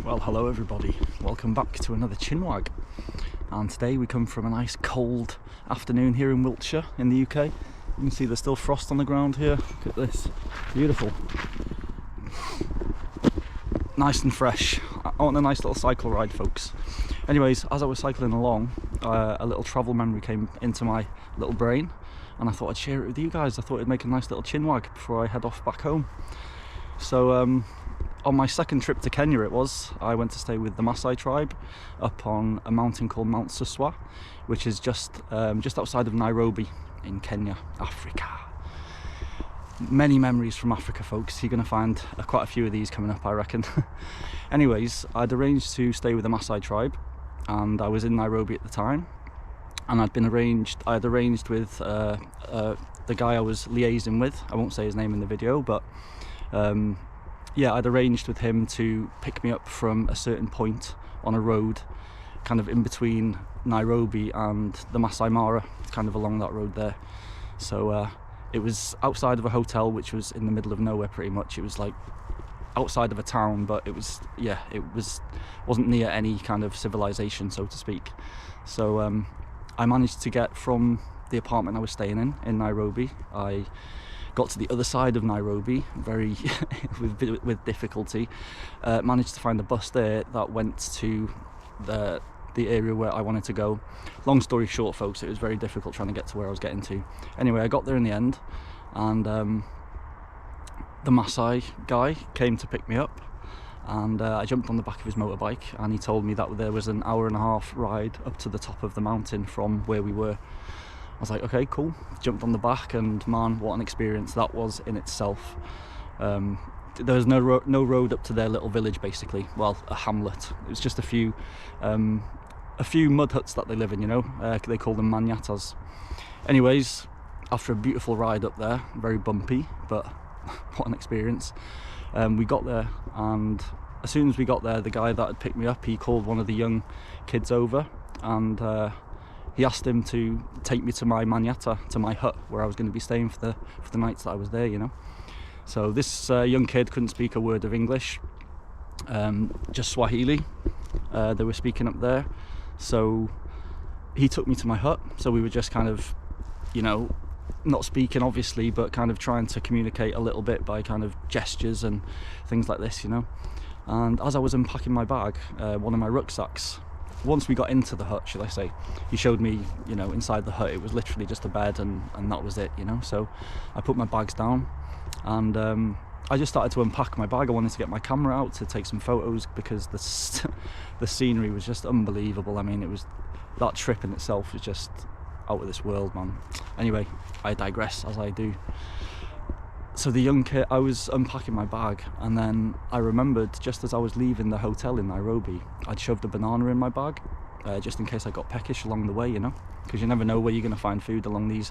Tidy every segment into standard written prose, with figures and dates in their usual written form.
Well, hello everybody, welcome back to another chinwag. And today we come from a nice cold afternoon here in Wiltshire in the UK. You can see there's still frost on the ground here. Look at this, beautiful, nice and fresh. On a nice little cycle ride, folks. Anyways, as I was cycling along, a little travel memory came into my little brain, and I thought I'd share it with you guys. I thought it'd make a nice little chinwag before I head off back home. So on my second trip to Kenya I went to stay with the Maasai tribe up on a mountain called Mount Suswa, which is just outside of Nairobi in Kenya, Africa. Many memories from Africa, folks. You're going to find quite a few of these coming up, I reckon. Anyways, I'd arranged to stay with the Maasai tribe, and I was in Nairobi at the time, and I'd arranged with the guy I was liaising with. I won't say his name in the video, but yeah, I'd arranged with him to pick me up from a certain point on a road kind of in between Nairobi and the Maasai Mara, kind of along that road there. So it was outside of a hotel which was in the middle of nowhere pretty much. It was like outside of a town, but it wasn't near any kind of civilization, so to speak. So I managed to get from the apartment I was staying in Nairobi. I got to the other side of Nairobi with difficulty, managed to find a bus there that went to the area where I wanted to go. Long story short, folks, it was very difficult trying to get to where I was getting to. Anyway, I got there in the end, and the Maasai guy came to pick me up, and I jumped on the back of his motorbike, and he told me that there was an hour-and-a-half ride up to the top of the mountain from where we were. I was like, okay, cool. Jumped on the back, and man, what an experience that was in itself. There was no road up to their little village, basically. Well, a hamlet. It was just a few mud huts that they live in, you know. They call them manyatas. Anyways, after a beautiful ride up there, very bumpy, but what an experience. We got there, and as soon as we got there, the guy that had picked me up, he called one of the young kids over, and he asked him to take me to my manyata, to my hut, where I was going to be staying for the nights that I was there, you know. So this young kid couldn't speak a word of English, just Swahili. They were speaking up there. So he took me to my hut. So we were just kind of, you know, not speaking obviously, but kind of trying to communicate a little bit by kind of gestures and things like this, you know. And as I was unpacking my bag, one of my rucksacks, once we got into the hut, should I say, he showed me, you know, inside the hut it was literally just a bed, and that was it, you know. So I put my bags down, and I just started to unpack my bag. I wanted to get my camera out to take some photos, because the scenery was just unbelievable. I mean, that trip in itself was just out of this world, man. Anyway, I digress, as I do. So the young kid, I was unpacking my bag, and then I remembered just as I was leaving the hotel in Nairobi, I'd shoved a banana in my bag, just in case I got peckish along the way, you know, because you never know where you're going to find food along these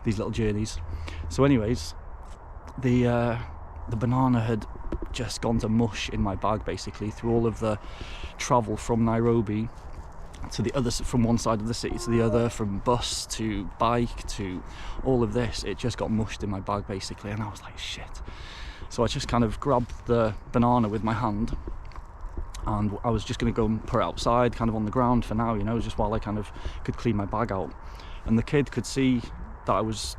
little journeys. So anyways, the banana had just gone to mush in my bag, basically, through all of the travel from Nairobi to the other, from one side of the city to the other, from bus to bike to all of this. It just got mushed in my bag, basically, and I was like, shit. So I just kind of grabbed the banana with my hand, and I was just going to go and put it outside, kind of on the ground for now, you know, just while I kind of could clean my bag out. And the kid could see that I was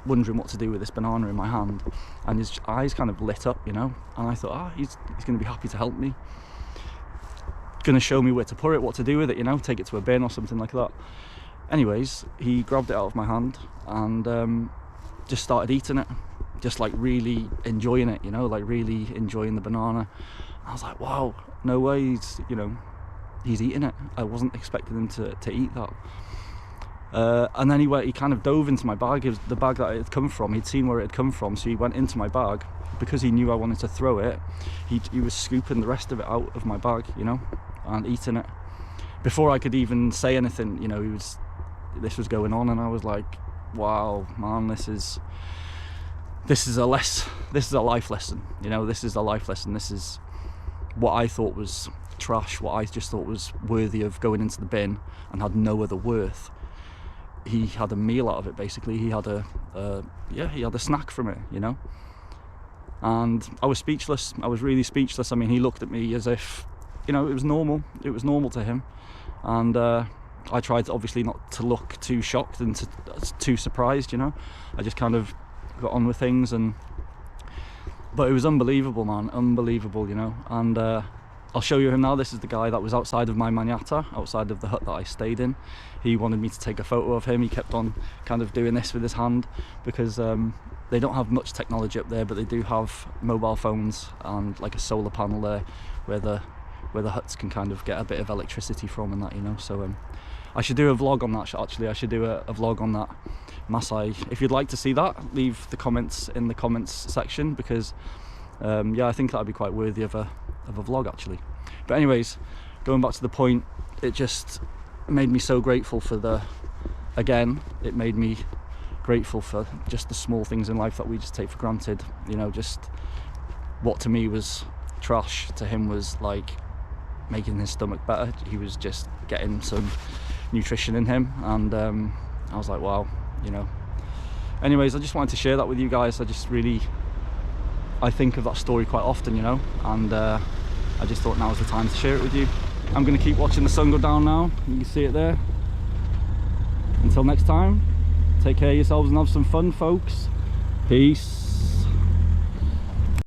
wondering what to do with this banana in my hand, and his eyes kind of lit up, you know, and I thought, he's going to be happy to help me, going to show me where to put it, what to do with it, you know, take it to a bin or something like that. Anyways, he grabbed it out of my hand and just started eating it, just like really enjoying it, you know, like really enjoying the banana. I was like, wow, no way, he's eating it. I wasn't expecting him to eat that. And then he kind of dove into my bag. It was the bag that it had come from. He'd seen where it had come from, so he went into my bag. Because he knew I wanted to throw it, he was scooping the rest of it out of my bag, you know, and eating it. Before I could even say anything, you know, this was going on, and I was like, wow, man, this is a life lesson, you know. This is a life lesson. This is what I thought was trash, what I just thought was worthy of going into the bin and had no other worth. He had a meal out of it, basically. He had a snack from it, you know. And I was speechless. I was really speechless. I mean, he looked at me as if you know, it was normal. It was normal to him, and I tried obviously not to look too shocked and too surprised, you know. I just kind of got on with things, but it was unbelievable, man, unbelievable, you know. And I'll show you him now. This is the guy that was outside of my manyatta, outside of the hut that I stayed in. He wanted me to take a photo of him. He kept on kind of doing this with his hand, because they don't have much technology up there, but they do have mobile phones and like a solar panel there where the huts can kind of get a bit of electricity from and that, you know. So I should do a vlog on that, actually. I should do a vlog on that Maasai. If you'd like to see that, leave the comments in the comments section, because yeah, I think that'd be quite worthy of a vlog, actually. But anyways, going back to the point, it just made me so grateful for it made me grateful for just the small things in life that we just take for granted, you know. Just what to me was trash, to him was like making his stomach better. He was just getting some nutrition in him, and I was like, wow, you know. Anyways, I just wanted to share that with you guys. I think of that story quite often, you know, and I just thought now's the time to share it with you. I'm going to keep watching the sun go down now. You can see it there. Until next time, take care of yourselves and have some fun, folks. Peace.